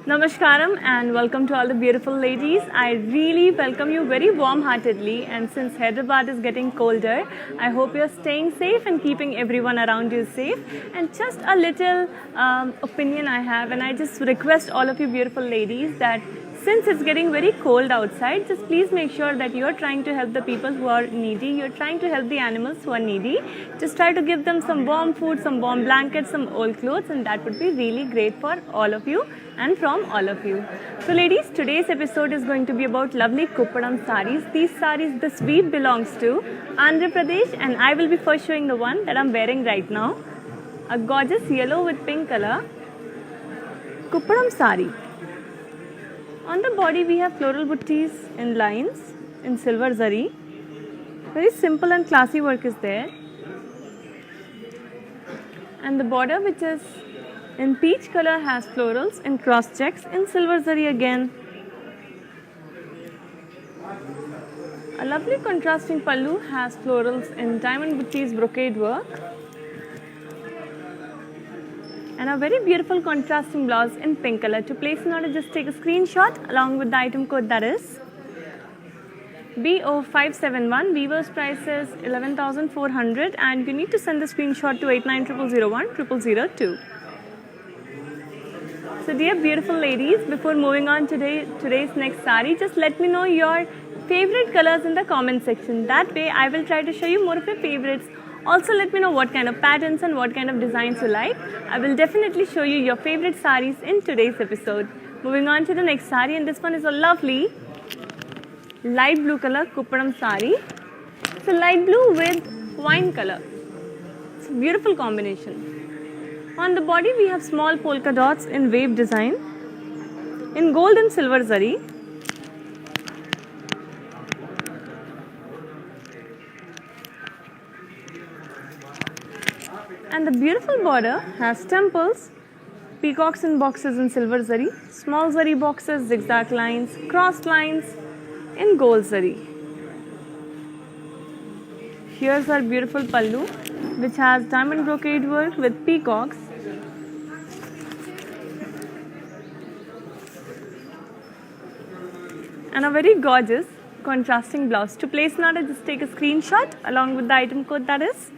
Namaskaram and welcome to all the beautiful ladies. I really welcome you very warm-heartedly, and since Hyderabad is getting colder, I hope you're staying safe and keeping everyone around you safe. And just a little opinion I have, and I just request all of you beautiful ladies that since it's getting very cold outside, just please make sure that you're trying to help the people who are needy, you're trying to help the animals who are needy. Just try to give them some warm food, some warm blankets, some old clothes, and that would be really great for all of you and from all of you. So ladies, today's episode is going to be about lovely Kuppadam saris. These saris, this weave belongs to Andhra Pradesh, and I will be first showing the one that I'm wearing right now. A gorgeous yellow with pink color Kuppadam sari. On the body we have floral buttis in lines in silver zari. Very simple and classy work is there. And the border, which is in peach color, has florals in cross checks in silver zari again. A lovely contrasting pallu has florals in diamond buttis brocade work. And a very beautiful contrasting blouse in pink color. To place an order, just take a screenshot along with the item code, that is BO571. Weaver's price is 11,400, and you need to send the screenshot to 890001 So dear beautiful ladies, before moving on today's next sari, just let me know your favorite colors in the comment section. That way I will try to show you more of your favorites. Also let me know what kind of patterns and what kind of designs you like. I will definitely show you your favorite saris in today's episode. Moving on to the next sari, and this one is a lovely light blue color Kuppadam sari. It's a light blue with wine color. It's a beautiful combination. On the body we have small polka dots in wave design in gold and silver zari. And the beautiful border has temples, peacocks in boxes in silver zari, small zari boxes, zigzag lines, crossed lines in gold zari. Here's our beautiful pallu, which has diamond brocade work with peacocks. And a very gorgeous contrasting blouse. To place an order, just take a screenshot along with the item code, that is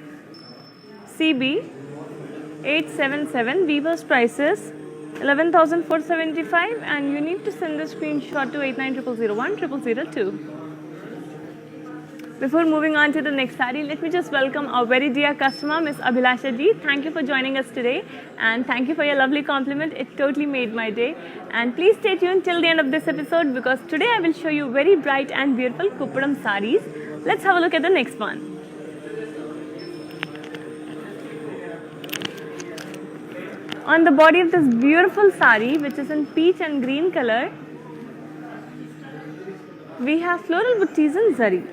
CB877. Weaver's price is 11,475, and you need to send the screenshot to 890001 Before moving on to the next sari, let me just welcome our very dear customer, Miss Abhilasha ji. Thank you for joining us today, and thank you for your lovely compliment. It totally made my day. And please stay tuned till the end of this episode, because today I will show you very bright and beautiful Kuppadam saris. Let's have a look at the next one. On the body of this beautiful sari, which is in peach and green color, we have floral buttis in zari.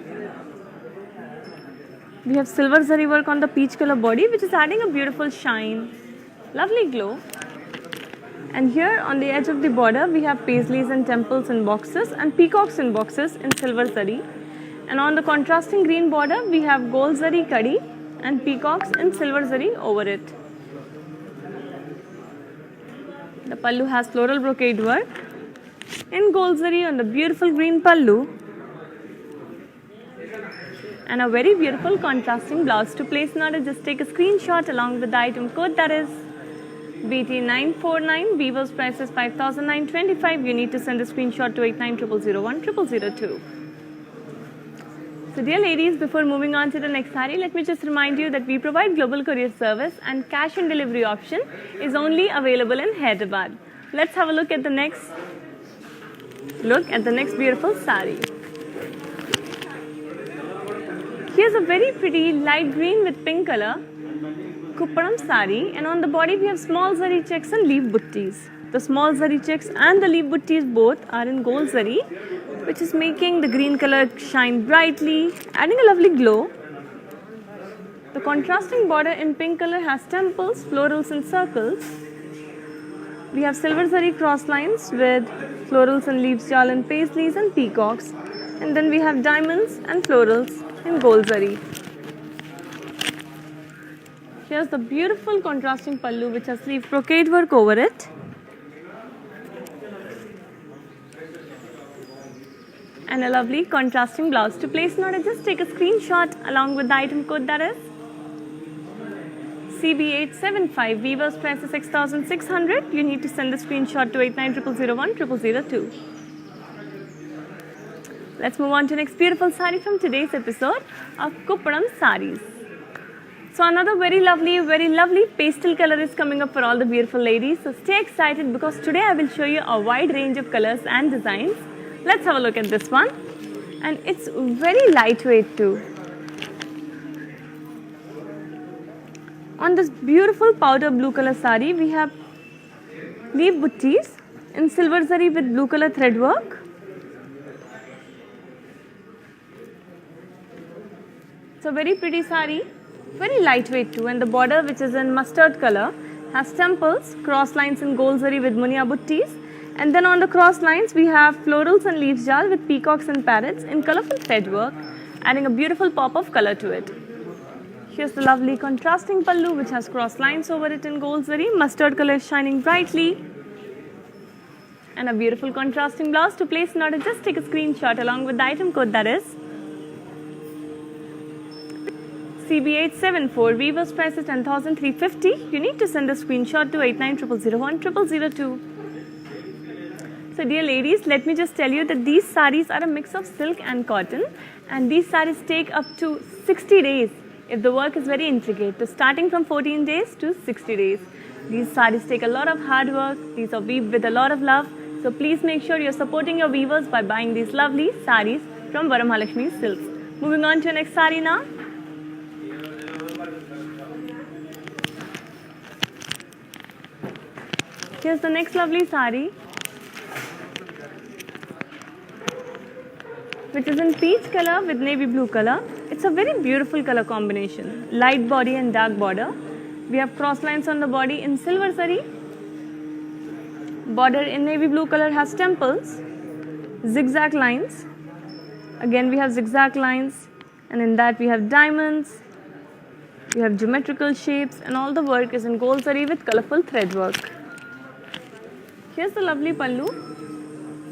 We have silver zari work on the peach color body, which is adding a beautiful shine, lovely glow. And here on the edge of the border, we have paisleys and temples in boxes and peacocks in boxes in silver zari. And on the contrasting green border, we have gold zari kadi and peacocks in silver zari over it. The pallu has floral brocade work in gold zari on the beautiful green pallu, and a very beautiful contrasting blouse. To place an order, just take a screenshot along with the item code, that is BT949. Weaver's price is 5,925. You need to send a screenshot to 890001 So dear ladies, before moving on to the next sari, let me just remind you that we provide global courier service, and cash on delivery option is only available in Hyderabad. Let's have a look at the next beautiful sari. Here's a very pretty light green with pink color Kuppadam sari, and on the body we have small zari checks and leaf buttis. The small zari checks and the leaf buttis both are in gold zari, which is making the green color shine brightly, adding a lovely glow. The contrasting border in pink color has temples, florals and circles. We have silver zari cross lines with florals and leaves jal and paisleys and peacocks. And then we have diamonds and florals in gold zari. Here's the beautiful contrasting pallu which has leaf brocade work over it. And a lovely contrasting blouse. To place an order, just take a screenshot along with the item code, that is CB875. Weaver's price is 6,600. You need to send the screenshot to 8900010002. Let's move on to next beautiful sari from today's episode of Kuppanam Sarees. So another very lovely pastel color is coming up for all the beautiful ladies. So stay excited because today I will show you a wide range of colors and designs. Let's have a look at this one. And it's very lightweight too. On this beautiful powder blue color sari, we have leaf buttis in silver zari with blue color thread work. It's a very pretty sari. Very lightweight too, and the border, which is in mustard color, has temples, cross lines in gold zari with munia buttis, and then on the cross lines we have florals and leaves jal with peacocks and parrots in colorful thread work, adding a beautiful pop of color to it. Here's the lovely contrasting pallu which has cross lines over it in gold zari, mustard color shining brightly, and a beautiful contrasting blouse. To place an order, just take a screenshot along with the item code, that is CB874. Weaver's price is 10,350. You need to send a screenshot to 8900010002. So dear ladies, let me just tell you that these sarees are a mix of silk and cotton, and these sarees take up to 60 days if the work is very intricate. So starting from 14 days to 60 days. These sarees take a lot of hard work. These are weaved with a lot of love. So please make sure you're supporting your weavers by buying these lovely sarees from Varamahalakshmi Silks. Moving on to the next saree now. Here's the next lovely sari, which is in peach color with navy blue color. It's a very beautiful color combination, light body and dark border. We have cross lines on the body in silver zari. Border in navy blue color has temples, zigzag lines. Again we have zigzag lines, and in that we have diamonds. We have geometrical shapes, and all the work is in gold zari with colorful thread work. Here's the lovely pallu,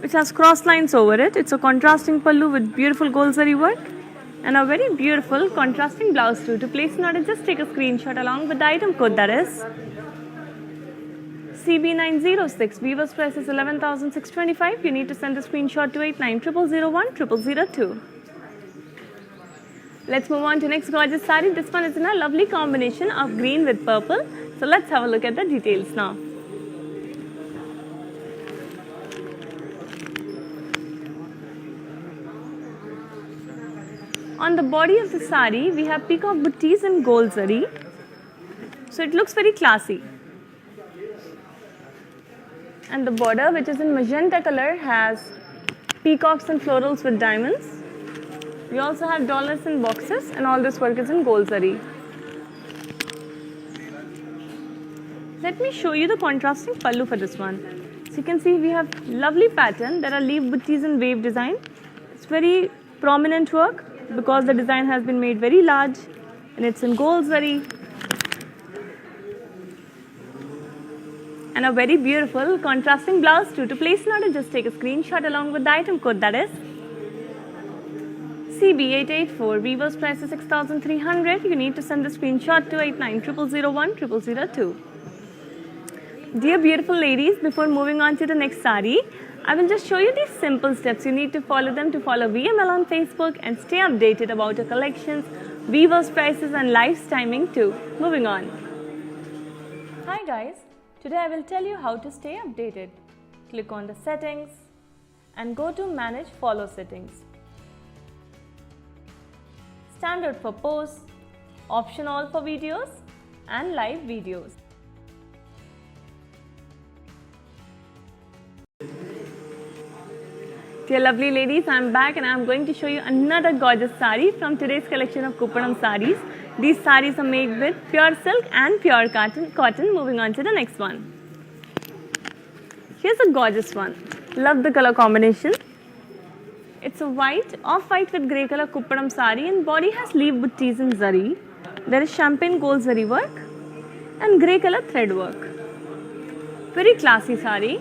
which has cross lines over it. It's a contrasting pallu with beautiful gold zari work, and a very beautiful contrasting blouse too. To place an order, just take a screenshot along with the item code, that is CB906. Weaver's price is 11,625. You need to send the screenshot to 8900010002. Let's move on to next gorgeous saree. This one is in a lovely combination of green with purple. So let's have a look at the details now. On the body of the sari, we have peacock buttis in gold zari. So it looks very classy. And the border, which is in magenta color, has peacocks and florals with diamonds. We also have dollars in boxes, and all this work is in gold zari. Let me show you the contrasting pallu for this one. So you can see we have lovely pattern. There are leaf buttis in wave design. It's very prominent work because the design has been made very large, and it's in gold zari. And a very beautiful contrasting blouse too. To place an order, just take a screenshot along with the item code, that is CB884. Weaver's price is 6,300. You need to send the screenshot to 8900010002. Dear beautiful ladies, before moving on to the next sari, I will just show you these simple steps. You need to follow them to follow VML on Facebook and stay updated about your collections, weavers' prices and life's timing too. Moving on. Hi guys, today I will tell you how to stay updated. Click on the settings and go to manage follow settings. Standard for posts, option all for videos and live videos. Dear lovely ladies, I am back and I am going to show you another gorgeous sari from today's collection of Kuppanam sarees. These sarees are made with pure silk and pure cotton. Moving on to the next one. Here's a gorgeous one. Love the color combination. It's a white, off-white with grey color kuppadam sari, and body has leaf buttees in zari. There is champagne gold zari work and grey color thread work. Very classy sari.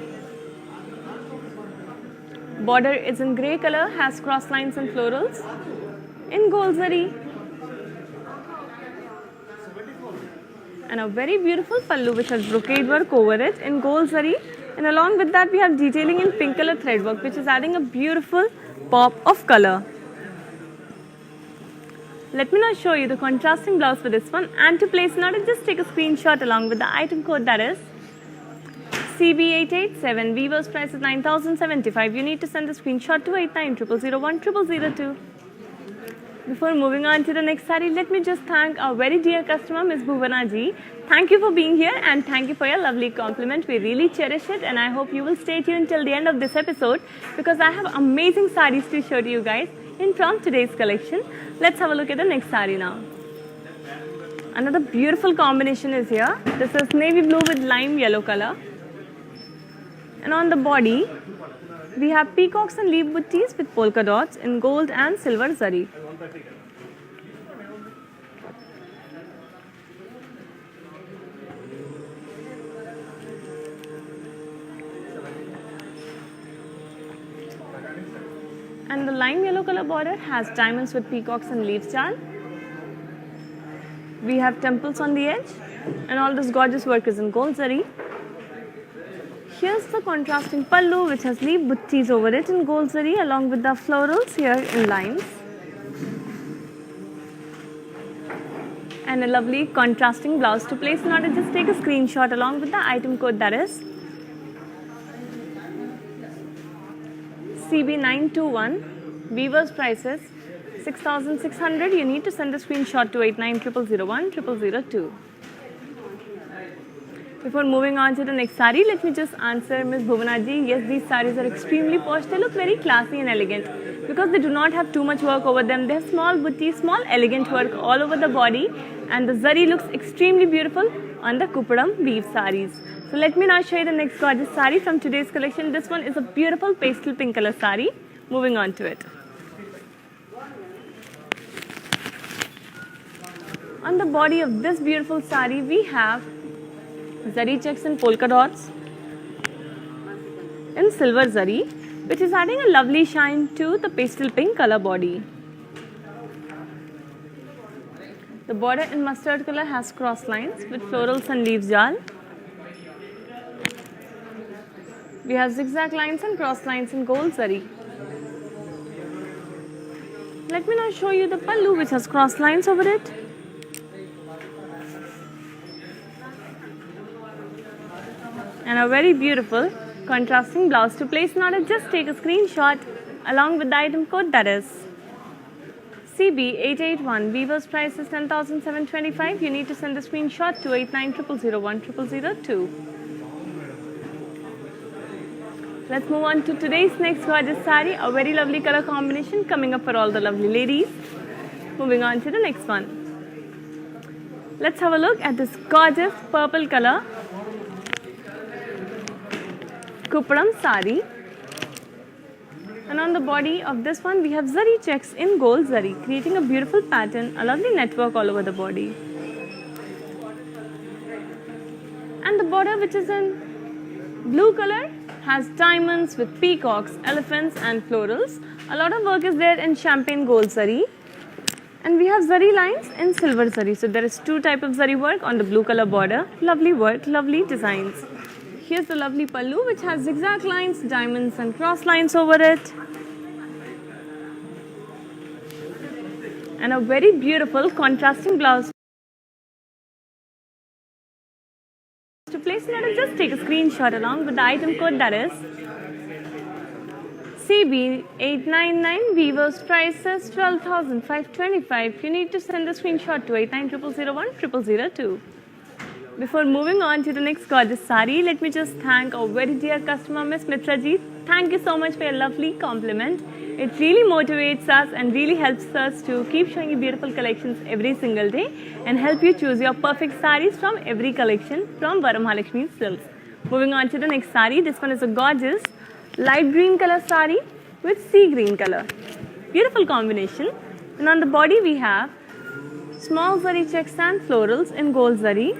Border is in grey color, has cross lines and florals in gold zari. And a very beautiful pallu which has brocade work over it in gold zari, and along with that we have detailing in pink color thread work, which is adding a beautiful pop of color. Let me now show you the contrasting blouse for this one, and to place an order just take a screenshot along with the item code, that is CB887. Weaver's price is 9,075. You need to send the screenshot to 8900010002. Before moving on to the next saree, let me just thank our very dear customer, Ms. Bhuvana ji. Thank you for being here and thank you for your lovely compliment. We really cherish it, and I hope you will stay tuned till the end of this episode because I have amazing sarees to show to you guys in from today's collection. Let's have a look at the next saree now. Another beautiful combination is here. This is navy blue with lime yellow color. And on the body, we have peacocks and leaf buttees with polka dots in gold and silver zari. And the lime yellow color border has diamonds with peacocks and leaf jal. We have temples on the edge, and all this gorgeous work is in gold zari. Here's the contrasting pallu which has leaf buttees over it in gold zari along with the florals here in lines. And a lovely contrasting blouse. To place an order, just take a screenshot along with the item code, that is CB921. Weaver's prices 6,600. You need to send the screenshot to 8900010002. Before moving on to the next saree, let me just answer Ms. Bhuvana ji. Yes, these sarees are extremely posh. They look very classy and elegant because they do not have too much work over them. They have small booty, small elegant work all over the body, and the zari looks extremely beautiful on the kuppadam weave sarees. So let me now show you the next gorgeous saree from today's collection. This one is a beautiful pastel pink color saree. Moving on to it. On the body of this beautiful saree, we have zari checks and polka dots in silver zari, which is adding a lovely shine to the pastel pink color body. The border in mustard color has cross lines with florals and leaves jal. We have zigzag lines and cross lines in gold zari. Let me now show you the pallu which has cross lines over it. And a very beautiful contrasting blouse. To place an order, just take a screenshot along with the item code, that is CB881. Weaver's price is 10,725. You need to send the screenshot to 8900010002. Let's move on to today's next gorgeous saree. A very lovely color combination coming up for all the lovely ladies. Moving on to the next one. Let's have a look at this gorgeous purple color kuppadam sari, and on the body of this one we have zari checks in gold zari, creating a beautiful pattern, a lovely network all over the body. And the border, which is in blue color, has diamonds with peacocks, elephants and florals. A lot of work is there in champagne gold zari, and we have zari lines in silver zari. So there is two types of zari work on the blue color border. Lovely work, lovely designs. Here's the lovely pallu which has zigzag lines, diamonds and cross lines over it. And a very beautiful contrasting blouse. To place an order, just take a screenshot along with the item code, that is CB899. Weaver's price is 12,525. You need to send the screenshot to 8900010002. Before moving on to the next gorgeous saree, let me just thank our very dear customer, Ms. Mitra ji. Thank you so much for your lovely compliment. It really motivates us and really helps us to keep showing you beautiful collections every single day and help you choose your perfect sarees from every collection from Varamahalakshmi Silks. Moving on to the next sari. This one is a gorgeous light green color sari with sea green color. Beautiful combination. And on the body we have small zari checks and florals in gold zari.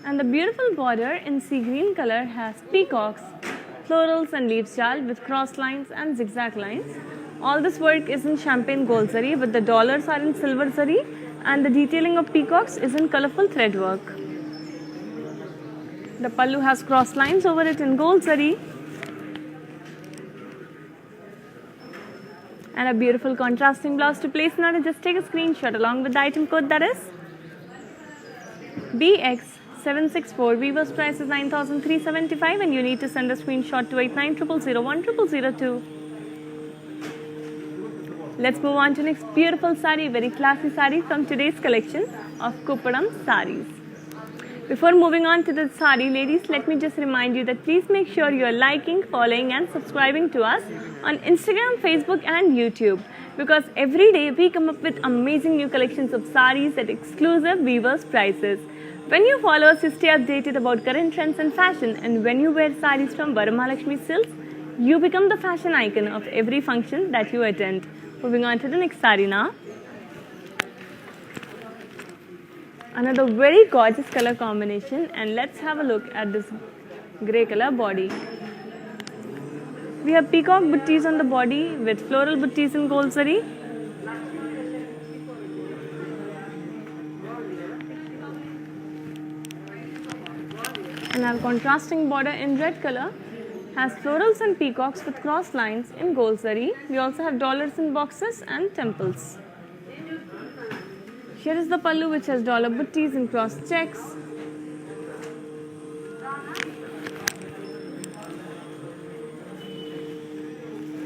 And the beautiful border in sea green color has peacocks, florals and leaves jal with cross lines and zigzag lines. All this work is in champagne gold zari, but the dollars are in silver zari, and the detailing of peacocks is in colorful thread work. The pallu has cross lines over it in gold zari. And a beautiful contrasting blouse to place in order. Just take a screenshot along with the item code, that is BX764. Weaver's price is 9,375 and you need to send a screenshot to 8900010002. Let's move on to next beautiful sari, very classy sari from today's collection of Kuppadam saris. Before moving on to the sari, ladies, let me just remind you that please make sure you are liking, following and subscribing to us on Instagram, Facebook and YouTube, because every day we come up with amazing new collections of saris at exclusive Weavers prices. When you follow us, you stay updated about current trends and fashion, and when you wear saris from Varamahalakshmi Silks, you become the fashion icon of every function that you attend. Moving on to the next sari now. Another very gorgeous color combination, and let's have a look at this grey color body. We have peacock buttees on the body with floral buttees in gold zari. And our contrasting border in red color has florals and peacocks with cross lines in gold zari. We also have dollars in boxes and temples. Here is the pallu, which has dollar buttees and cross checks.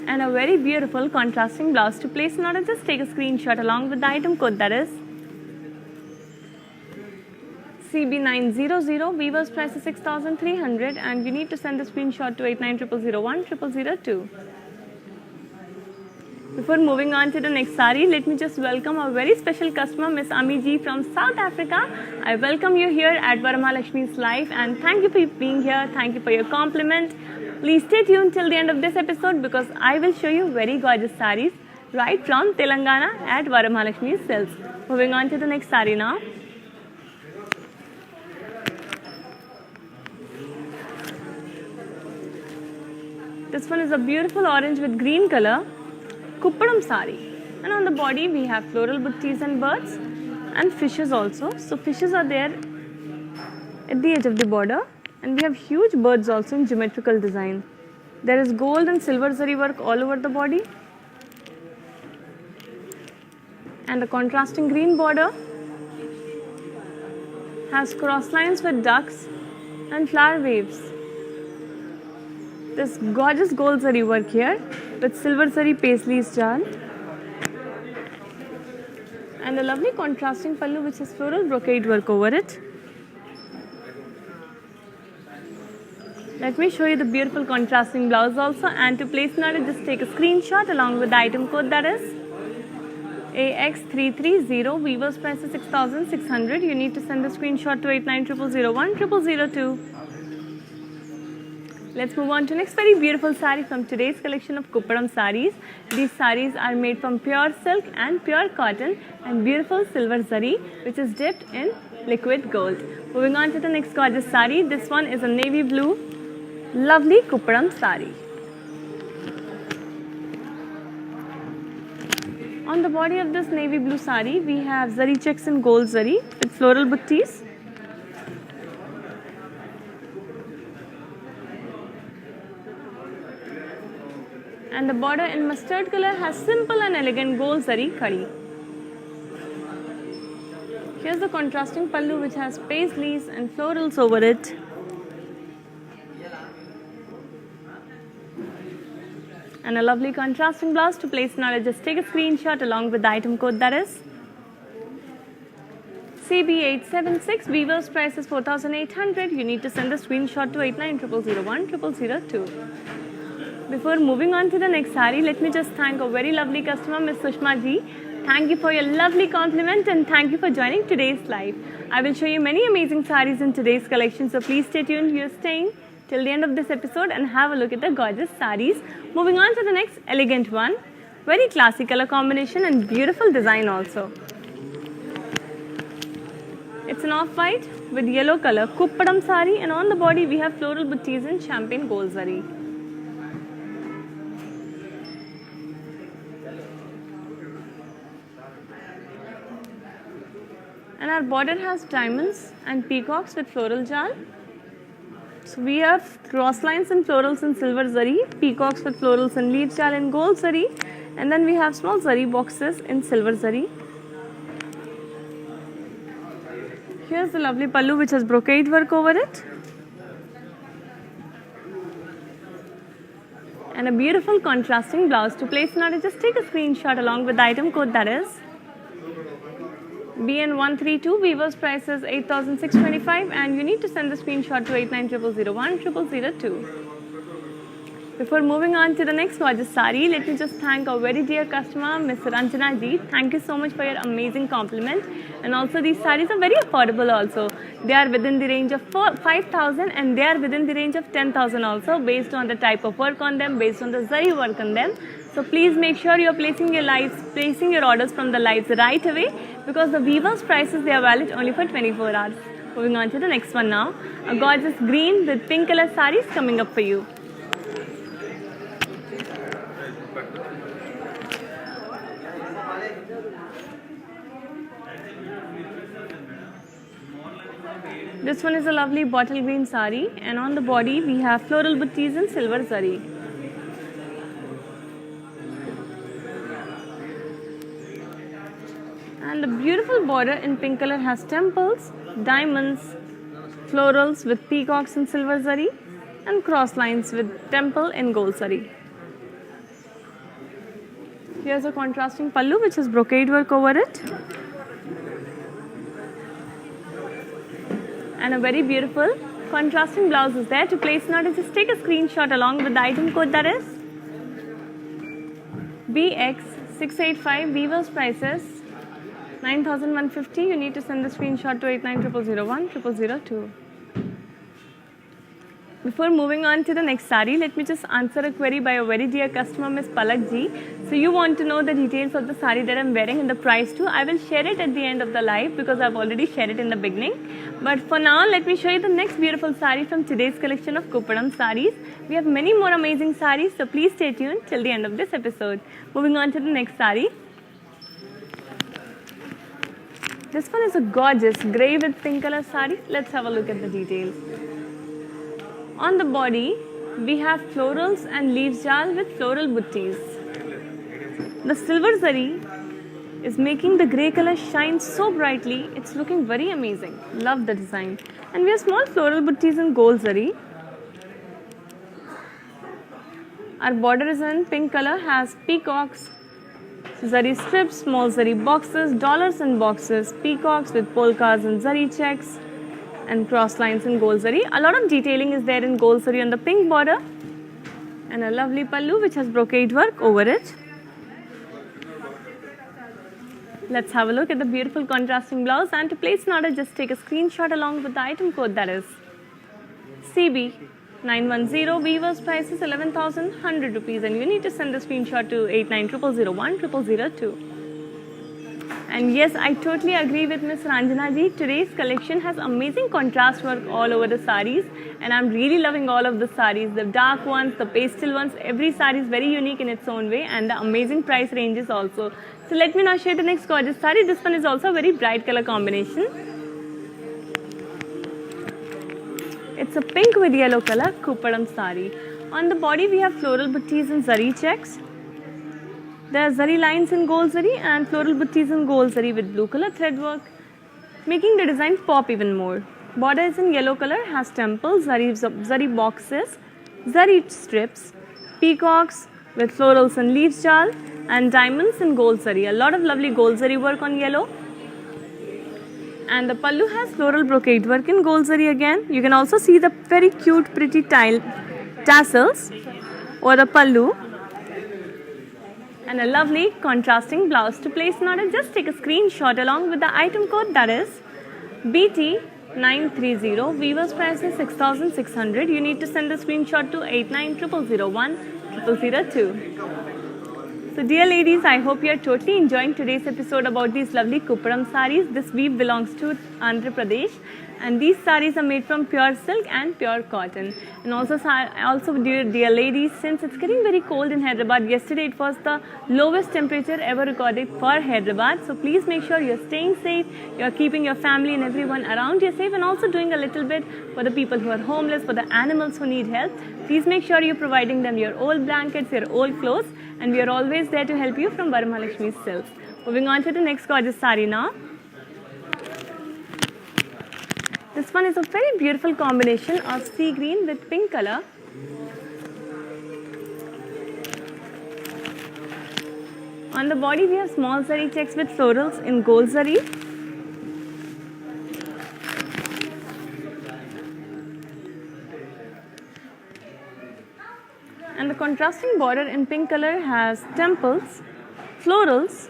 And a very beautiful contrasting blouse to place in order. Just take a screenshot along with the item code, that is CB900. Weaver's price is 6,300 and you need to send the screenshot to 8900010002. Before moving on to the next sari, let me just welcome our very special customer, Miss Ami Ji from South Africa. I welcome you here at Varamahalakshmi's Live and thank you for being here. Thank you for your compliment. Please stay tuned till the end of this episode because I will show you very gorgeous saris right from Telangana at Varamahalakshmi's Silks. Moving on to the next sari now. This one is a beautiful orange with green color Kuppadam sari, and on the body we have floral buttees and birds and fishes also. So fishes are there at the edge of the border, and we have huge birds also in geometrical design. There is gold and silver zari work all over the body, and the contrasting green border has cross lines with ducks and flower waves. This gorgeous gold zari work here with silver zari paisleys jal, and a lovely contrasting pallu which has floral brocade work over it. Let me show you the beautiful contrasting blouse also, and to place an order just take a screenshot along with the item code, that is AX330. Weaver's price is 6,600. You need to send the screenshot to 8900010002. Let's move on to next very beautiful sari from today's collection of Kuppadam saris. These saris are made from pure silk and pure cotton and beautiful silver zari which is dipped in liquid gold. Moving on to the next gorgeous sari. This one is a navy blue, lovely Kuppadam sari. On the body of this navy blue sari, we have zari checks in gold zari with floral buttees. And the border in mustard color has simple and elegant gold zari khadi. Here's the contrasting pallu which has paisleys and florals over it. And a lovely contrasting blouse to place now. Just take a screenshot along with the item code, that is CB876, weaver's price is 4,800. You need to send the screenshot to 8900010002. Before moving on to the next saree, let me just thank a very lovely customer, Ms. Sushma ji. Thank you for your lovely compliment and thank you for joining today's live. I will show you many amazing sarees in today's collection, so please stay tuned. You're staying till the end of this episode and have a look at the gorgeous sarees. Moving on to the next elegant one. Very classy color combination and beautiful design also. It's an off-white with yellow color kuppadam saree, and on the body we have floral buttees in champagne gold zari. And our border has diamonds and peacocks with floral jal. So we have cross lines and florals in silver zari, peacocks with florals and leaves jal in gold zari, and then we have small zari boxes in silver zari. Here's the lovely pallu which has brocade work over it. And a beautiful contrasting blouse. To place an order, just take a screenshot along with the item code, that is BN132. Weaver's price is 8,625 and you need to send the screenshot to 8900010002. Before moving on to the next gorgeous saree, let me just thank our very dear customer, Ms. Ranjana ji. Thank you so much for your amazing compliment. And also these sarees are very affordable also. They are within the range of 5,000 and they are within the range of 10,000 also, based on the type of work on them, based on the zari work on them. So please make sure you are placing your orders from the lives right away, because the weaver's prices, they are valid only for 24 hours. Moving on to the next one now. A gorgeous green with pink color sarees coming up for you. This one is a lovely bottle green saree, and on the body we have floral buttees in silver zari. And the beautiful border in pink color has temples, diamonds, florals with peacocks in silver zari, and cross lines with temple in gold zari. Here's a contrasting pallu which has brocade work over it. And a very beautiful contrasting blouse is there. To place an order, just take a screenshot along with the item code, that is BX685. Weaver's prices 9,150. You need to send the screenshot to 8900010002. Before moving on to the next saree, let me just answer a query by a very dear customer, Ms. Palak ji. So you want to know the details of the saree that I'm wearing and the price too. I will share it at the end of the live because I've already shared it in the beginning. But for now, let me show you the next beautiful saree from today's collection of kuppadam sarees. We have many more amazing sarees, so please stay tuned till the end of this episode. Moving on to the next saree. This one is a gorgeous grey with pink color saree. Let's have a look at the details. On the body, we have florals and leaves jal with floral buttees. The silver zari is making the grey color shine so brightly. It's looking very amazing. Love the design. And we have small floral buttees in gold zari. Our border is in pink color, has peacocks, zari strips, small zari boxes, dollars and boxes, peacocks with polkas and zari checks, and cross lines in gold zari. A lot of detailing is there in gold zari on the pink border, and a lovely pallu which has brocade work over it. Let's have a look at the beautiful contrasting blouse, and to place an order, just take a screenshot along with the item code, that is CB910. Weaver's price is 11,100 rupees and you need to send the screenshot to 8900010002. And yes, I totally agree with Ms. Ranjana ji. Today's collection has amazing contrast work all over the sarees, and I'm really loving all of the sarees. The dark ones, the pastel ones, every saree is very unique in its own way, and the amazing price ranges also. So let me now show you the next gorgeous saree. This one is also a very bright color combination. It's a pink with yellow color kuppadam saree. On the body we have floral buttees and zari checks. There are zari lines in gold zari and floral buttees in gold zari with blue color thread work, making the design pop even more. Border is in yellow color, has temples, zari boxes, zari strips, peacocks with florals and leaves jal, and diamonds in gold zari. A lot of lovely gold zari work on yellow. And the pallu has floral brocade work in gold zari again. You can also see the very cute pretty tassels or the pallu. And a lovely contrasting blouse. To place an order, just take a screenshot along with the item code, that is BT930. Weaver's price is 6,600. You need to send the screenshot to 8900010002. So dear ladies, I hope you are totally enjoying today's episode about these lovely Kupparam sarees. This weave belongs to Andhra Pradesh, and these sarees are made from pure silk and pure cotton. And also dear ladies, since it's getting very cold in Hyderabad, yesterday it was the lowest temperature ever recorded for Hyderabad. So please make sure you're staying safe, you're keeping your family and everyone around you safe, and also doing a little bit for the people who are homeless, for the animals who need help. Please make sure you're providing them your old blankets, your old clothes, and we are always there to help you from Varamahalakshmi Silks. Moving on to the next gorgeous saree now. This one is a very beautiful combination of sea green with pink color. On the body we have small zari checks with florals in gold zari. And the contrasting border in pink color has temples, florals,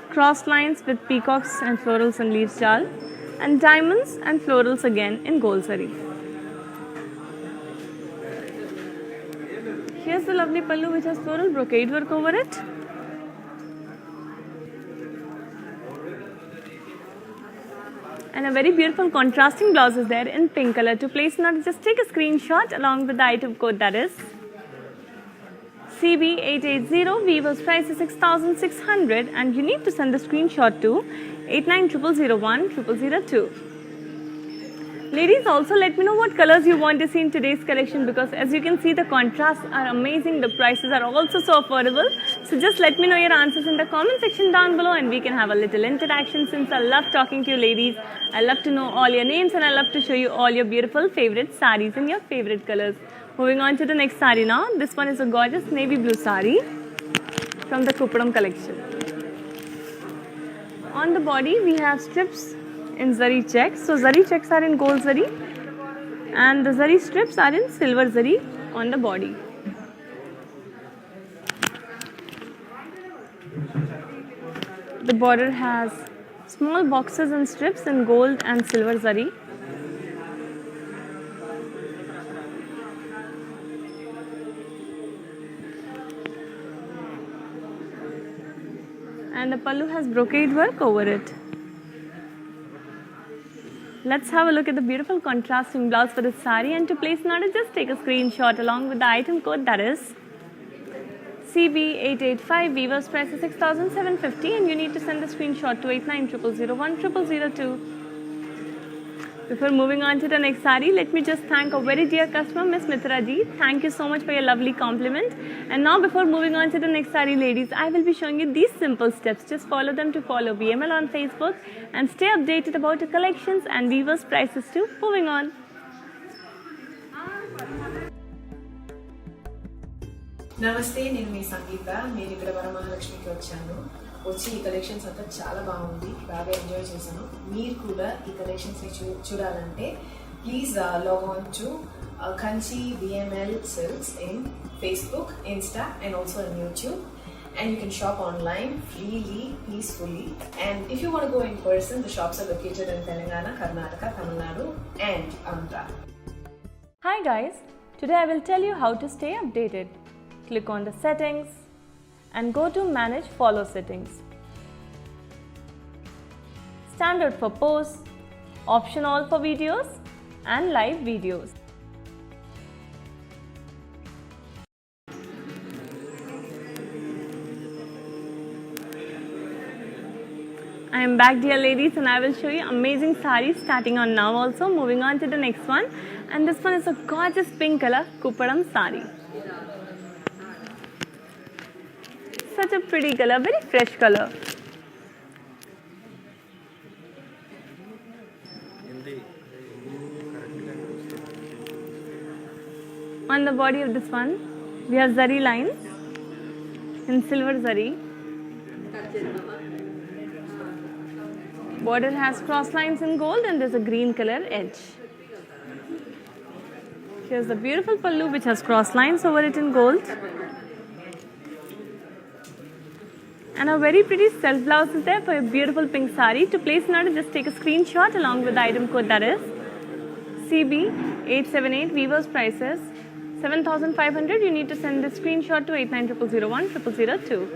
cross lines with peacocks and florals and leaves jal, and diamonds and florals again in gold zari. Here's the lovely pallu which has floral brocade work over it. And a very beautiful contrasting blouse is there in pink color. To place an order, just take a screenshot along with the item code, that is CB880. Weaver's price is 6,600, and you need to send the screenshot to 8900010002. Ladies, also let me know what colors you want to see in today's collection, because as you can see the contrasts are amazing, the prices are also so affordable. So just let me know your answers in the comment section down below, and we can have a little interaction, since I love talking to you ladies. I love to know all your names, and I love to show you all your beautiful favorite sarees in your favorite colors. Moving on to the next saree now. This one is a gorgeous navy blue saree from the Kupparam collection. On the body we have strips in zari checks. So zari checks are in gold zari, and the zari strips are in silver zari on the body. The border has small boxes and strips in gold and silver zari. And the pallu has brocade work over it. Let's have a look at the beautiful contrasting blouse for this saree, and to place an order, just take a screenshot along with the item code, that is CB885. Weaver's price is 6,750, and you need to send the screenshot to 8900010002. Before moving on to the next saree, let me just thank a very dear customer, Miss Mitra ji. Thank you so much for your lovely compliment. And now before moving on to the next saree, ladies, I will be showing you these simple steps. Just follow them to follow VML on Facebook and stay updated about the collections and weavers' prices too. Moving on. నమస్తే, నేను మీ సంగీత. నేను ఇక్కడ వరమహాలక్ష్మికి వచ్చాను. వచ్చి ఈ collections అంతా చాలా బాగుంది, బాగా ఎంజాయ్ చేశాను. మీరు కూడా ఈ కలెక్షన్స్ చూడాలంటే please log on to Kanchi VML Silks in Facebook, Insta and also on YouTube. And you can shop online freely, peacefully. And if you want to go in person, the shops are located in Telangana, Karnataka, Tamil Nadu and Andhra. Hi guys, today I will tell you how to stay updated. Click on the settings and go to manage follow settings. Standard for posts, option all for videos and live videos. I am back, dear ladies, and I will show you amazing sarees starting on now also. Moving on to the next one, and this one is a gorgeous pink color Kupparam saree. Such a pretty color, very fresh color. On the body of this one, we have zari lines in silver zari. Border has cross lines in gold and there's a green color edge. Here's the beautiful pallu which has cross lines over it in gold. And a very pretty self blouse is there for a beautiful pink sari. To place an order, just take a screenshot along with the item code, that is CB878. Weaver's prices 7,500. You need to send the screenshot to 8900010002.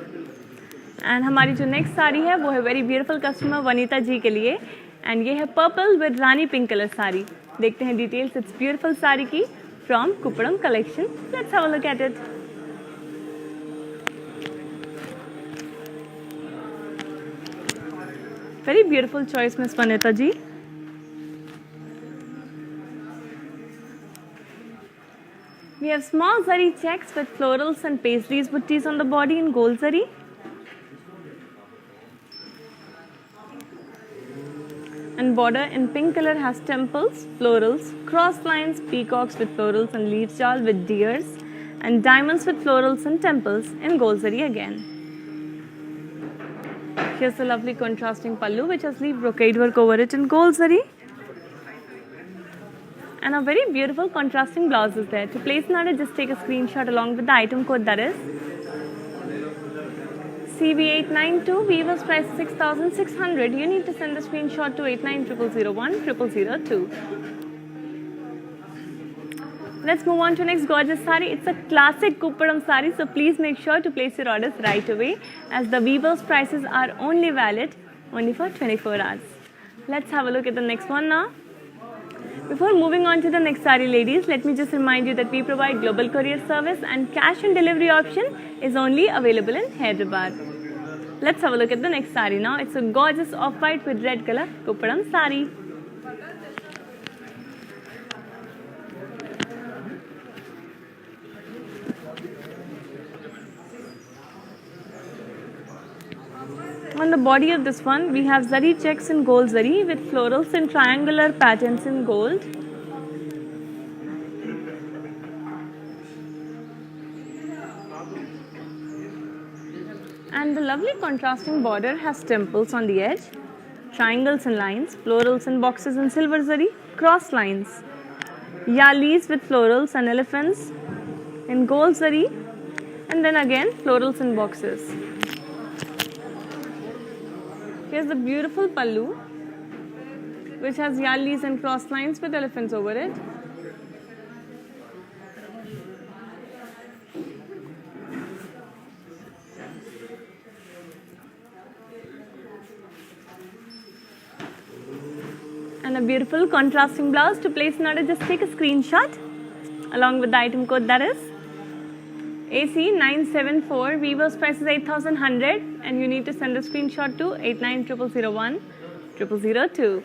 And हमारी जो next sari है वो है very beautiful customer Vanita ji के लिए, and ये है purple with rani pink colour sari. देखते हैं डिटेल्स इट्स ब्यूटीफुल साड़ी की from Kupadam collection. Let's have a look at it. Very beautiful choice, Miss Vanita ji. We have small zari checks with florals and paisleys buttees on the body in gold zari. And border in pink color has temples, florals, cross lines, peacocks with florals and leaf jal with deers, and diamonds with florals and temples in gold zari again. Here's the lovely contrasting pallu which has leaf brocade work over it in gold zari. And a very beautiful contrasting blouse is there. To place an order, just take a screenshot along with the item code, that is CB892. Weaver's price is 6,600. You need to send the screenshot to 8900010002. Let's move on to next gorgeous sari. It's a classic Kuppadam sari, so please make sure to place your orders right away, as the weaver's prices are only valid for 24 hours. Let's have a look at the next one now. Before moving on to the next sari, ladies, let me just remind you that we provide global courier service and cash on delivery option is only available in Hyderabad. Let's have a look at the next sari now. It's a gorgeous off-white with red color Kuppadam sari. On the body of this one, we have zari checks in gold zari with florals and triangular patterns in gold. And the lovely contrasting border has temples on the edge, triangles and lines, florals and boxes in silver zari, cross lines, yalis with florals and elephants in gold zari, and then again florals and boxes. Here's the beautiful pallu which has yalis and cross lines with elephants over it. And a beautiful contrasting blouse. To place an order, just take a screenshot along with the item code, that is AC974. Weaver's price is 8,100 and you need to send a screenshot to 8900010002.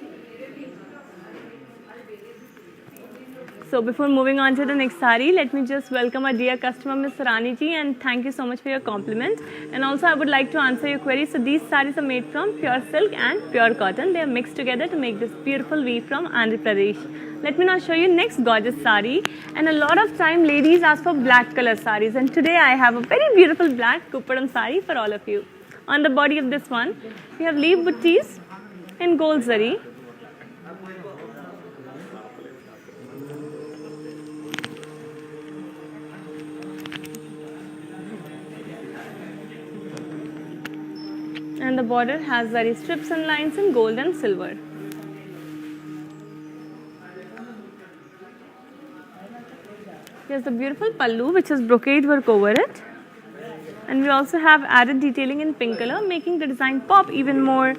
So before moving on to the next sari, let me just welcome our dear customer, Miss Rani ji, and thank you so much for your compliment. And also I would like to answer your queries. So these saris are made from pure silk and pure cotton. They are mixed together to make this beautiful weave from Andhra Pradesh. Let me now show you next gorgeous sari. And a lot of time ladies ask for black color saris, and today I have a very beautiful black Kuppadam sari for all of you. On the body of this one, we have leaf buttees in gold zari. And the border has zari strips and lines in gold and silver. Here's the beautiful pallu which has brocade work over it. And we also have added detailing in pink color, making the design pop even more.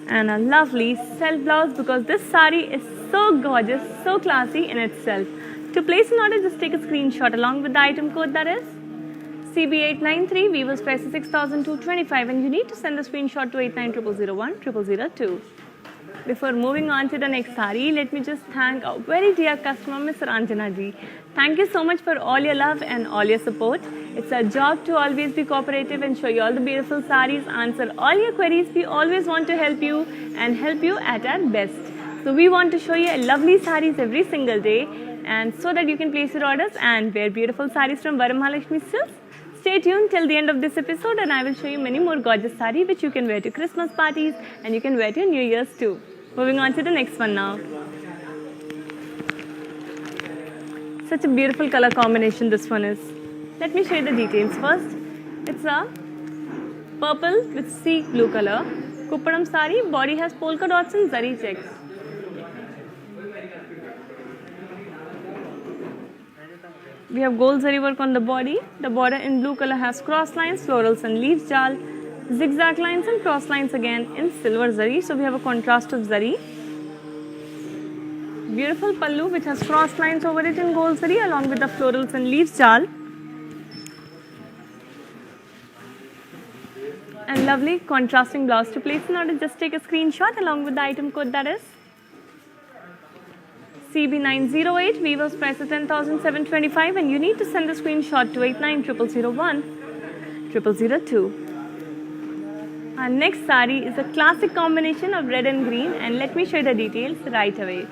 And a lovely self blouse, because this sari is so gorgeous, so classy in itself. To place an order, just take a screenshot along with the item code, that is CB893. Weaver's price is 6,225 and you need to send the screenshot to 8900010002. Before moving on to the next sari, let me just thank our very dear customer, Ms. Ranjana ji. Thank you so much for all your love and all your support. It's our job to always be cooperative and show you all the beautiful saris, answer all your queries. We always want to help you and help you at our best. So we want to show you lovely saris every single day, and so that you can place your orders and wear beautiful saris from Varamahalakshmi Silks. stay tuned till the end of this episode and I will show you many more gorgeous sari which you can wear to Christmas parties and you can wear to New Year's too. Moving on to the next one now. Such a beautiful color combination this one is. Let me show you the details first. It's a purple with sea blue color. Kuppadam sari, body has polka dots and zari checks. We have gold zari work on the body. The border in blue color has cross lines, florals and leaves jal, zigzag lines and cross lines again in silver zari. So we have a contrast of zari. Beautiful pallu which has cross lines over it in gold zari along with the florals and leaves jal. And lovely contrasting blouse. To place an order, just take a screenshot along with the item code that is CB908. Weaver's price is 10,725 and you need to send the screenshot to 890001 Our next sari is a classic combination of red and green and let me show you the details right away.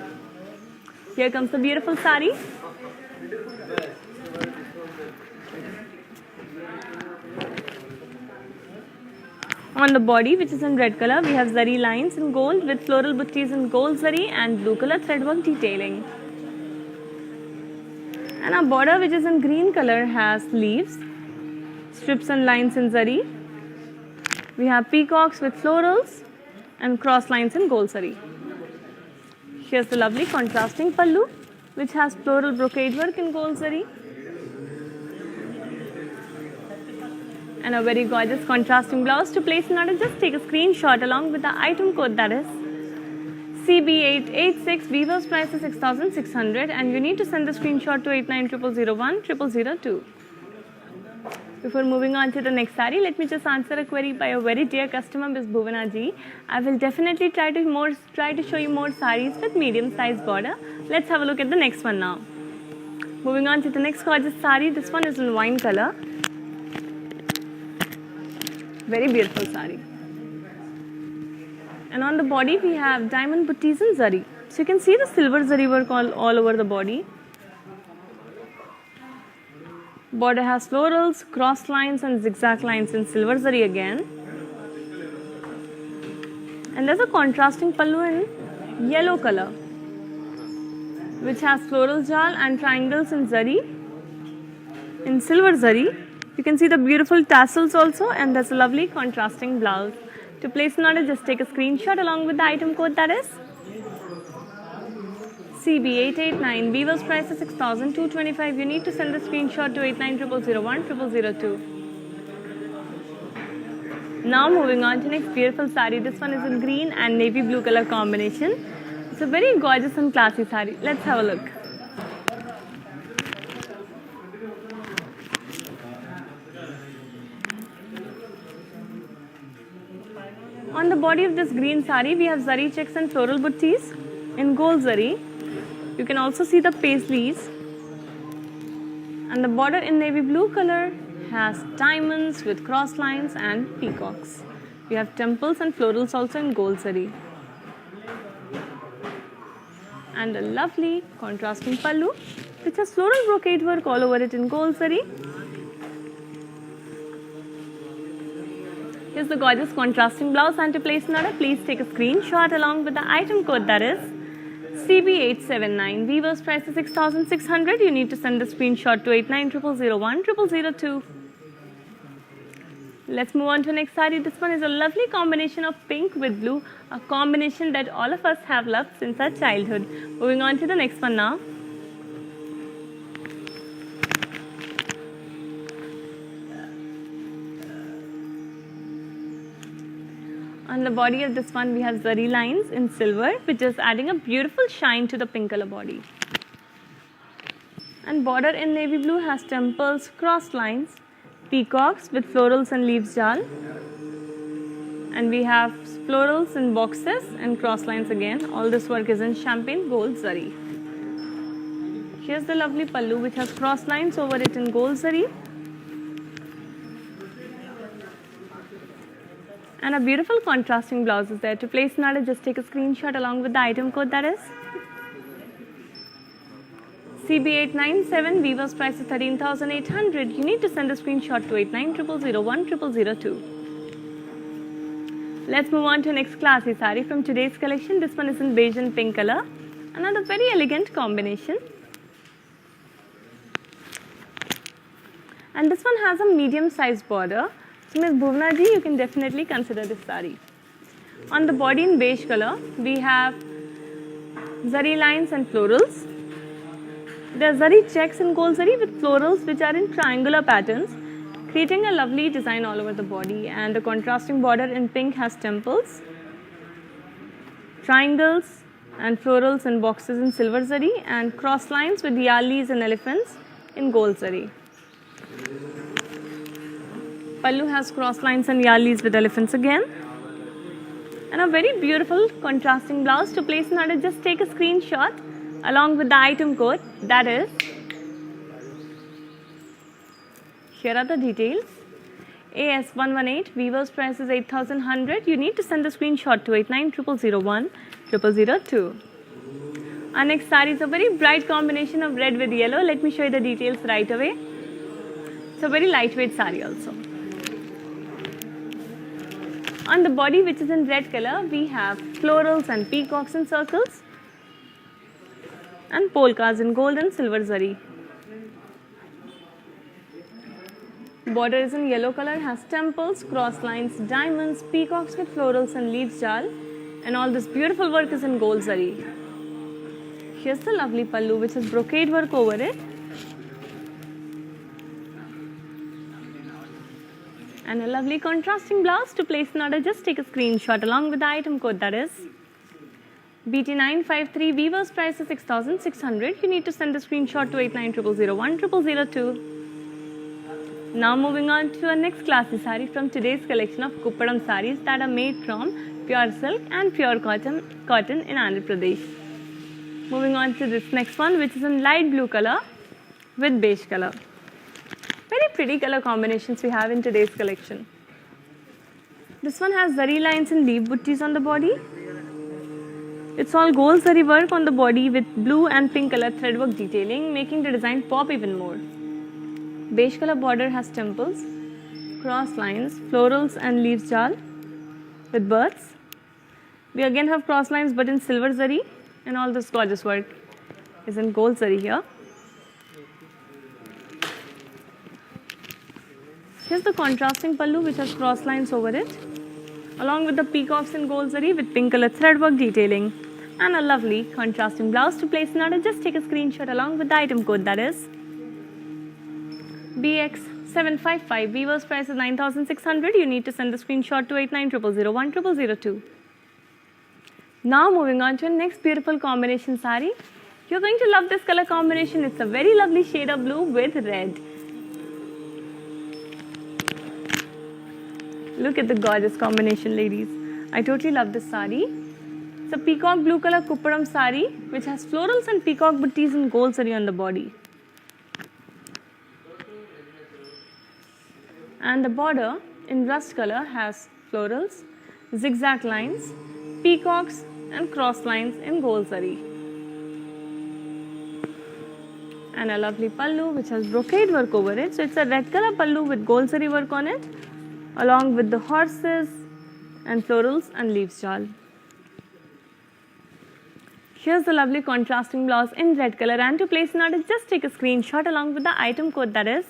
Here comes the beautiful sari. On the body, which is in red color, we have zari lines in gold with floral buttis in gold zari and blue color threadwork detailing. And our border, which is in green color, has leaves, strips and lines in zari. We have peacocks with florals and cross lines in gold zari. Here's the lovely contrasting pallu, which has floral brocade work in gold zari. And a very gorgeous contrasting blouse. To place an order, just take a screenshot along with the item code that is CB886. Weaver's price is 6,600 and you need to send the screenshot to 890001 Before moving on to the next sari, let me just answer a query by a very dear customer, Ms. Bhuvana ji. I will definitely try to show you more saris with medium size border. Let's have a look at the next one now. Moving on to the next gorgeous sari. This one is in wine color. Very beautiful sari. And on the body we have diamond buttis and zari. So you can see the silver zari work all over the body. Border has florals, cross lines and zigzag lines in silver zari again. And there's a contrasting pallu in yellow color, which has floral jal and triangles in zari, in silver zari. You can see the beautiful tassels also and there's a lovely contrasting blouse. To place an order, just take a screenshot along with the item code that is CB889. Weaver's price is 6,225. You need to send the screenshot to 890001 Now moving on to next beautiful sari. This one is in green and navy blue color combination. It's a very gorgeous and classy sari. Let's have a look. On the body of this green sari, we have zari checks and floral buttis in gold zari. You can also see the paisleys. And the border in navy blue color has diamonds with cross lines and peacocks. We have temples and florals also in gold zari. And a lovely contrasting pallu, which has floral brocade work all over it in gold zari. Here's the gorgeous contrasting blouse and to place an order, please take a screenshot along with the item code that is CB879. Weaver's price is 6,600. You need to send the screenshot to 890001 Let's move on to the next sari. This one is a lovely combination of pink with blue, a combination that all of us have loved since our childhood. Moving on to the next one now. On the body of this one, we have zari lines in silver, which is adding a beautiful shine to the pink color body. And border in navy blue has temples, cross lines, peacocks with florals and leaves jal. And we have florals in boxes and cross lines again. All this work is in champagne gold zari. Here's the lovely pallu, which has cross lines over it in gold zari. And a beautiful contrasting blouse is there. To place an order, just take a screenshot along with the item code that is CB897, Weaver's price is 13,800. You need to send a screenshot to 8900010002. Let's move on to next classy saree from today's collection. This one is in beige and pink color. Another very elegant combination. And this one has a medium sized border. So Ms. Bhuvna ji, you can definitely consider this saree. On the body in beige color, we have zari lines and florals. There are zari checks in gold zari with florals which are in triangular patterns, creating a lovely design all over the body. And the contrasting border in pink has temples, triangles and florals and boxes in silver zari, and cross lines with yalis and elephants in gold zari. Pallu has cross lines and yalis with elephants again. And a very beautiful contrasting blouse. To place an order, just take a screenshot along with the item code, that is, here are the details. AS118, Weaver's price is 8,100. You need to send a screenshot to 8900010002. Our next saree is a very bright combination of red with yellow. Let me show you the details right away. It's a very lightweight saree also. On the body, which is in red color, we have florals and peacocks in circles and polkas in gold and silver zari. Border is in yellow color, has temples, cross lines, diamonds, peacocks with florals and leaves jal, and all this beautiful work is in gold zari. Here's the lovely pallu which has brocade work over it. And a lovely contrasting blouse. To place an order, just take a screenshot along with the item code, that is BT953. Weaver's price is 6,600. You need to send a screenshot to 8900010002. Now moving on to our next classy saree from today's collection of Kuppadam sarees that are made from pure silk and pure cotton in Andhra Pradesh. Moving on to this next one, which is in light blue color with beige color. Very pretty color combinations we have in today's collection. This one has zari lines and leaf buttis on the body. It's all gold zari work on the body with blue and pink color threadwork detailing, making the design pop even more. Beige color border has temples, cross lines, florals and leaves jal with birds. We again have cross lines but in silver zari, and all this gorgeous work is in gold zari here. Here's the contrasting pallu which has cross lines over it, along with the peacocks in gold zari with pink color threadwork detailing, and a lovely contrasting blouse. To place an order, just take a screenshot along with the item code, that is BX755. Weaver's price is 9,600. You need to send the screenshot to 8900010002. Now moving on to our next beautiful combination saree. You're going to love this color combination. It's a very lovely shade of blue with red. Look at the gorgeous combination, ladies. I totally love this saree. It's a peacock blue color Kuppadam saree which has florals and peacock buttis in gold saree on the body. And the border in rust color has florals, zigzag lines, peacocks and cross lines in gold saree. And a lovely pallu which has brocade work over it. So it's a red color pallu with gold saree work on it, along with the horses and florals and leaves jal. Here's the lovely contrasting blouse in red color, and to place an order, just take a screenshot along with the item code, that is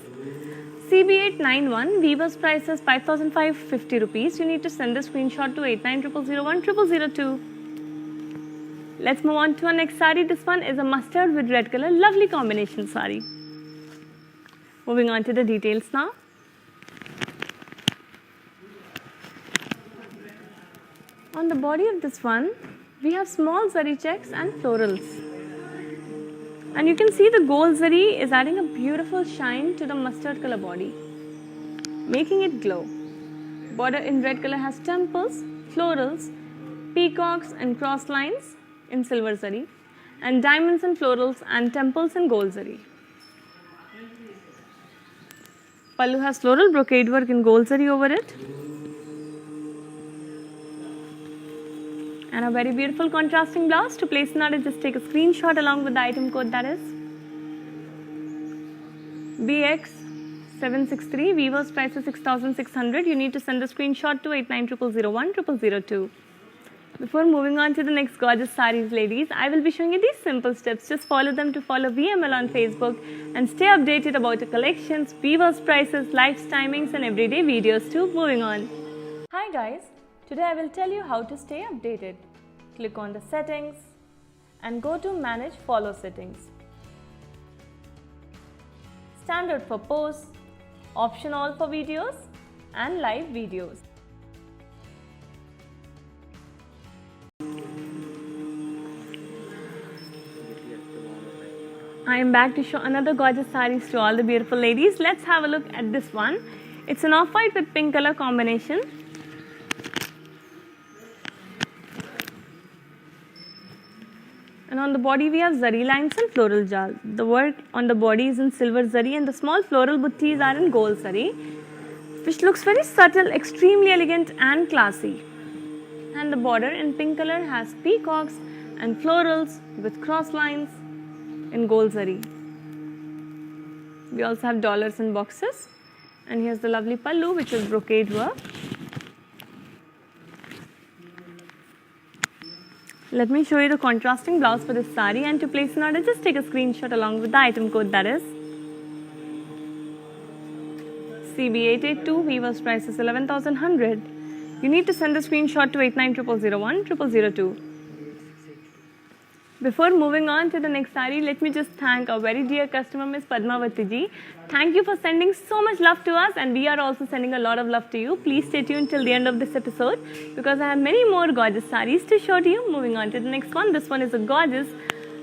CB891. Weaver's price is 5,550 rupees. You need to send the screenshot to 8900010002. Let's move on to our next saree. This one is a mustard with red color, lovely combination saree. Moving on to the details now. On the body of this one, we have small zari checks and florals. And you can see the gold zari is adding a beautiful shine to the mustard color body, making it glow. Border in red color has temples, florals, peacocks and cross lines in silver zari, and diamonds and florals and temples in gold zari. Pallu has floral brocade work in gold zari over it. And a very beautiful contrasting blouse. To place an order, just take a screenshot along with the item code, that is BX763, Weaver's price is 6,600. You need to send the screenshot to 8900010002. Before moving on to the next gorgeous sarees, ladies, I will be showing you these simple steps. Just follow them to follow VML on Facebook and stay updated about the collections, Weaver's prices, live timings and everyday videos too. Moving on. Hi guys, today I will tell you how to stay updated. Click on the settings and go to manage follow settings. Standard for posts, option all for videos and live videos. I am back to show another gorgeous sarees to all the beautiful ladies. Let's have a look at this one. It's an off-white with pink color combination. And on the body we have zari lines and floral jal. The work on the body is in silver zari and the small floral buttis are in gold zari, which looks very subtle, extremely elegant and classy. And the border in pink color has peacocks and florals with cross lines in gold zari. We also have dollars and boxes, and here's the lovely pallu, which is brocade work. Let me show you the contrasting blouse for this saree, and to place an order just take a screenshot along with the item code, that is CB882. Weaver's price is 11,100. You need to send the screenshot to 8900010002. Before moving on to the next saree, let me just thank our very dear customer, Ms. Padmavati ji. Thank you for sending so much love to us, and we are also sending a lot of love to you. Please stay tuned till the end of this episode because I have many more gorgeous sarees to show to you. Moving on to the next one. This one is a gorgeous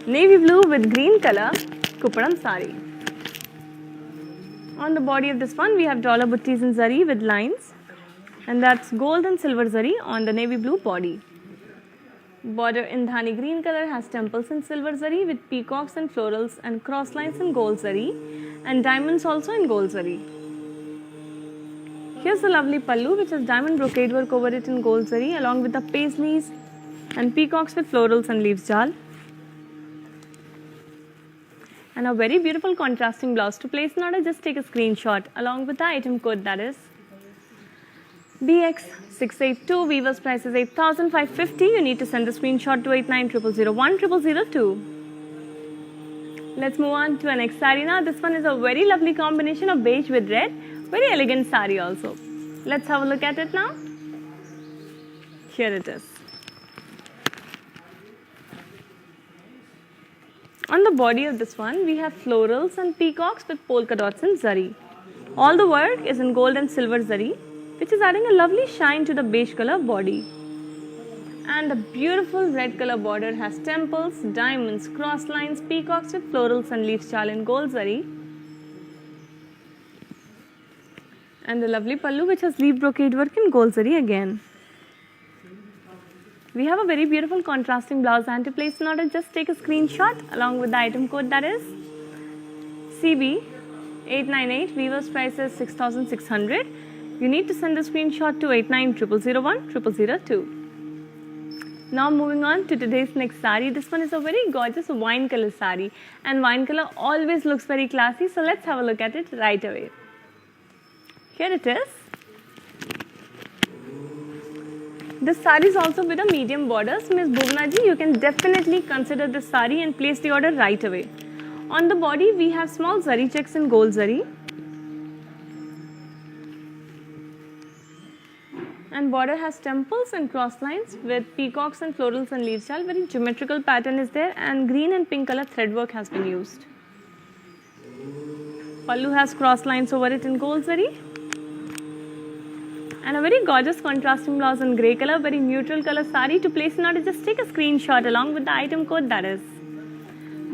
navy blue with green color kupadam saree. On the body of this one, we have dollar buttis in zari with lines, and that's gold and silver zari on the navy blue body. Border in dhani green color has temples in silver zari with peacocks and florals and cross lines in gold zari and diamonds also in gold zari. Here's the lovely pallu, which has diamond brocade work over it in gold zari along with the paisleys and peacocks with florals and leaves jal. And a very beautiful contrasting blouse. To place an order, just take a screenshot along with the item code, that is BX682. Weaver's price is 8,550. You need to send the screenshot to 8900010002. Let's move on to our next saree now. This one is a very lovely combination of beige with red. Very elegant saree also. Let's have a look at it now. Here it is. On the body of this one, we have florals and peacocks with polka dots in zari. All the work is in gold and silver zari, which is adding a lovely shine to the beige color body. And the beautiful red color border has temples, diamonds, cross lines, peacocks with florals and leaf chal in gold zari. And the lovely pallu, which has leaf brocade work in gold zari again. We have a very beautiful contrasting blouse, and to place an order, just take a screenshot along with the item code, that is CB898. Weaver's price is 6,600. You need to send the screenshot to 8900010002. Now moving on to today's next saree. This one is a very gorgeous wine color saree, and wine color always looks very classy, so let's have a look at it right away. Here it is. This saree is also with a medium border. So Ms. Bhuvna ji, you can definitely consider this saree and place the order right away. On the body, we have small zari checks in gold zari. And border has temples and cross lines with peacocks and florals and leaf chal. Very geometrical pattern is there, and green and pink color thread work has been used. Pallu has cross lines over it in gold zari. And a very gorgeous contrasting blouse in grey color, very neutral color saree. To place an order, just take a screenshot along with the item code, that is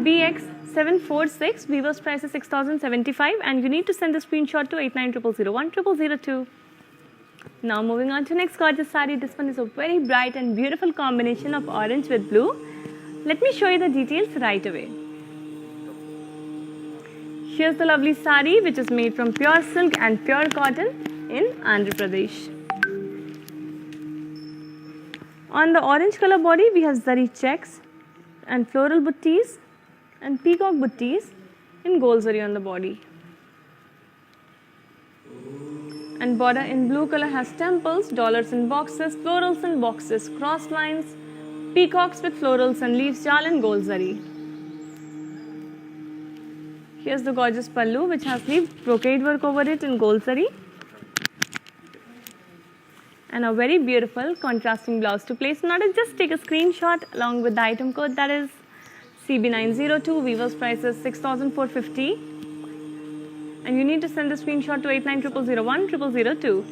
BX746. Weaver's price is 6,075, and you need to send the screenshot to 8900010002. Now moving on to next gorgeous saree. This one is a very bright and beautiful combination of orange with blue. Let me show you the details right away. Here's the lovely saree, which is made from pure silk and pure cotton in Andhra Pradesh. On the orange color body, we have zari checks and floral buttis and peacock buttis in gold zari on the body. And border in blue color has temples, dollars in boxes, florals in boxes, cross lines, peacocks with florals and leaves, jal and gold zari. Here's the gorgeous pallu which has leaf brocade work over it in gold zari. And a very beautiful contrasting blouse. To place an order, just take a screenshot along with the item code, that is CB902. Weaver's price is 6,450. And you need to send the screenshot to 8900010002.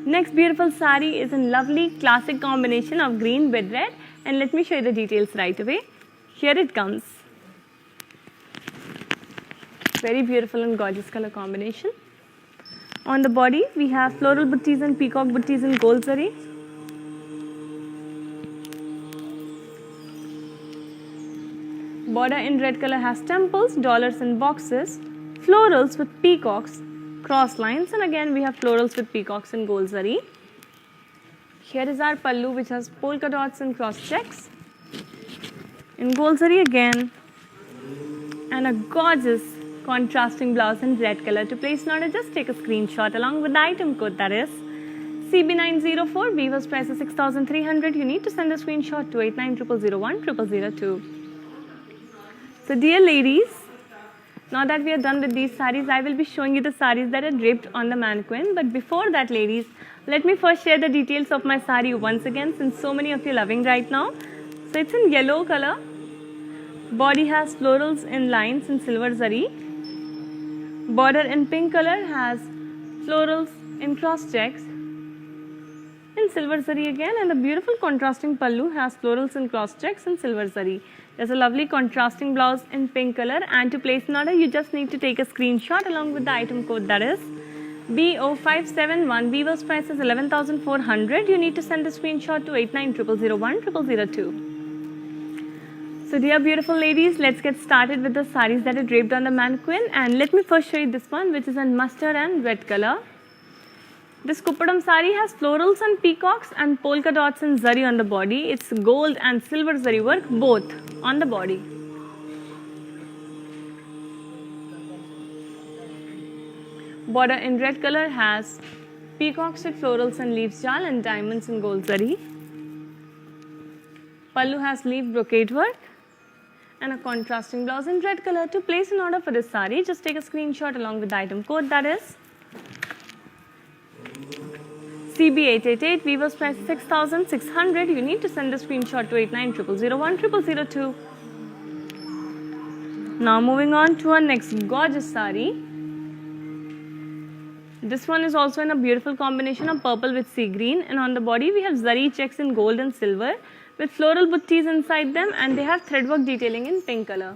Next beautiful sari is in lovely classic combination of green with red, and let me show you the details right away. Here it comes. Very beautiful and gorgeous color combination. On the body, we have floral buttis and peacock buttis in gold zari. Border in red color has temples, dollars in boxes, florals with peacocks, cross lines, and again we have florals with peacocks in gold zari. Here is our pallu which has polka dots and cross checks in gold zari again, and a gorgeous contrasting blouse in red color. To place an order, just take a screenshot along with the item code, that is CB904. Weaver's price is 6,300. You need to send a screenshot to 8900010002. So dear ladies, now that we are done with these sarees, I will be showing you the sarees that are draped on the mannequin. But before that, ladies, let me first share the details of my saree once again, since so many of you are loving right now. So it's in yellow color. Body has florals in lines in silver zari. Border in pink color has florals in cross checks in silver zari again, and the beautiful contrasting pallu has florals in cross checks in silver zari. There's a lovely contrasting blouse in pink color, and to place an order, you just need to take a screenshot along with the item code, that is B0571. Weaver's price is 11,400. You need to send a screenshot to 8900010002. So dear beautiful ladies, let's get started with the sarees that are draped on the mannequin, and let me first show you this one, which is in mustard and red color. This Kuppadam saree has florals and peacocks and polka dots and zari on the body. It's gold and silver zari work both on the body. Border in red color has peacocks with florals and leaves jal and diamonds in gold zari. Pallu has leaf brocade work and a contrasting blouse in red color. To place an order for this saree, just take a screenshot along with the item code, that is CB888. Weaver's price is 6,600. You need to send the screenshot to 8900010002. Now moving on to our next gorgeous saree. This one is also in a beautiful combination of purple with sea green, and on the body we have zari checks in gold and silver with floral buttis inside them, and they have threadwork detailing in pink color.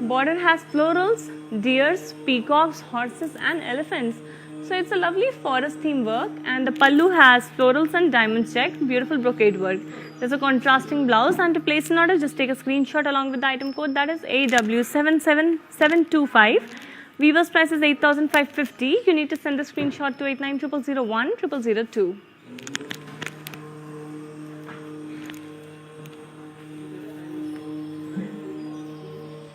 Border has florals, deers, peacocks, horses and elephants. So it's a lovely forest theme work, and the pallu has florals and diamond check, beautiful brocade work. There's a contrasting blouse, and to place an order, just take a screenshot along with the item code, that is AW77725. Weaver's price is 8,550. You need to send the screenshot to 8900010002.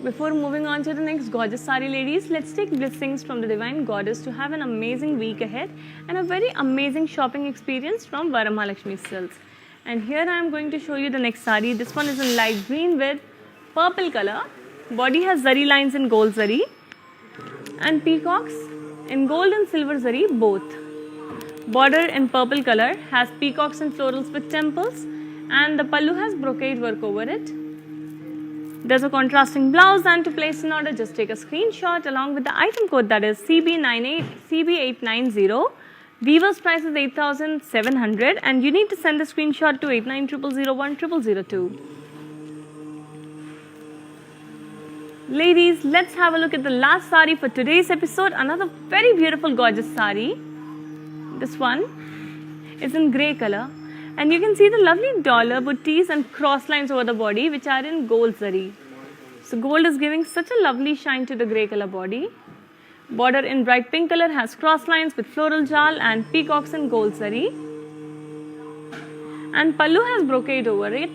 Before moving on to the next gorgeous saree, ladies, let's take blessings from the Divine Goddess to have an amazing week ahead and a very amazing shopping experience from Varamahalakshmi Silks. And here I am going to show you the next saree. This one is in light green with purple color. Body has zari lines in gold zari and peacocks in gold and silver zari both. Border in purple color has peacocks and florals with temples, and the pallu has brocade work over it. There's a contrasting blouse, and to place an order, just take a screenshot along with the item code, that is CB890. Weaver's price is 8,700, and you need to send the screenshot to 8900010002. Ladies, let's have a look at the last saree for today's episode. Another very beautiful, gorgeous saree. This one is in grey color, and you can see the lovely dollar buttis and cross lines over the body, which are in gold zari. So gold is giving such a lovely shine to the grey color body. Border in bright pink color has cross lines with floral jal and peacocks in gold zari. And pallu has brocade over it.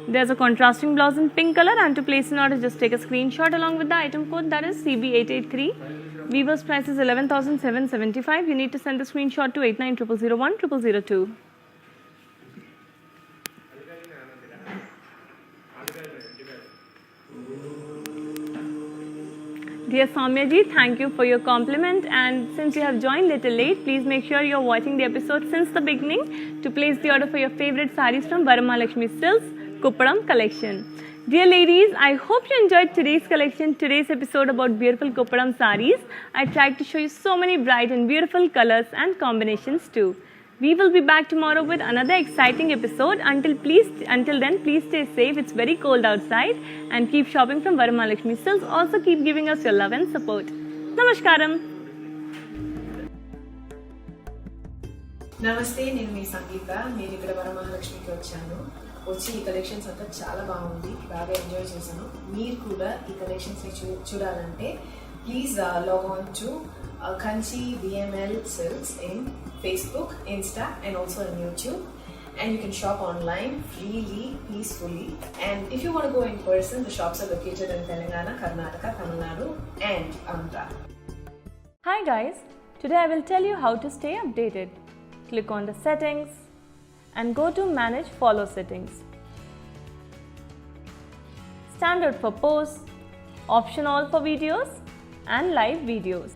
There's a contrasting blouse in pink color, and to place an order, just take a screenshot along with the item code, that is CB883. Weaver's price is 11,775. You need to send the screenshot to 8900010002. Dear Soumya ji, thank you for your compliment, and since you have joined little late, please make sure you're watching the episode since the beginning to place the order for your favorite sarees from Varamahalakshmi Silks Kuppadam collection. Dear ladies, I hope you enjoyed today's collection, today's episode about beautiful Kuppadam sarees. I tried to show you so many bright and beautiful colors and combinations too. We will be back tomorrow with another exciting episode. Until then, please stay safe. It's very cold outside, and keep shopping from Varamahalakshmi Silks. Also keep giving us your love and support. Namaskaram. నమస్తే, నేను మీ సంగీత. మీరు ఇక్కడ వరమహాలక్ష్మికి వచ్చాను. వచ్చి ఈ collections అంతా చాలా బాగుంది, బాగా ఎంజాయ్ చేశాను. మీరు కూడా ఈ కలెక్షన్స్ చూడాలంటే please log on to Kanchi VML Silks in Facebook, Insta, and also on YouTube. And you can shop online freely, peacefully. And if you want to go in person, the shops are located in Telangana, Karnataka, Tamil Nadu, and Andhra. Hi guys, today I will tell you how to stay updated. Click on the settings and go to manage follow settings. Standard for posts, option all for videos and live videos.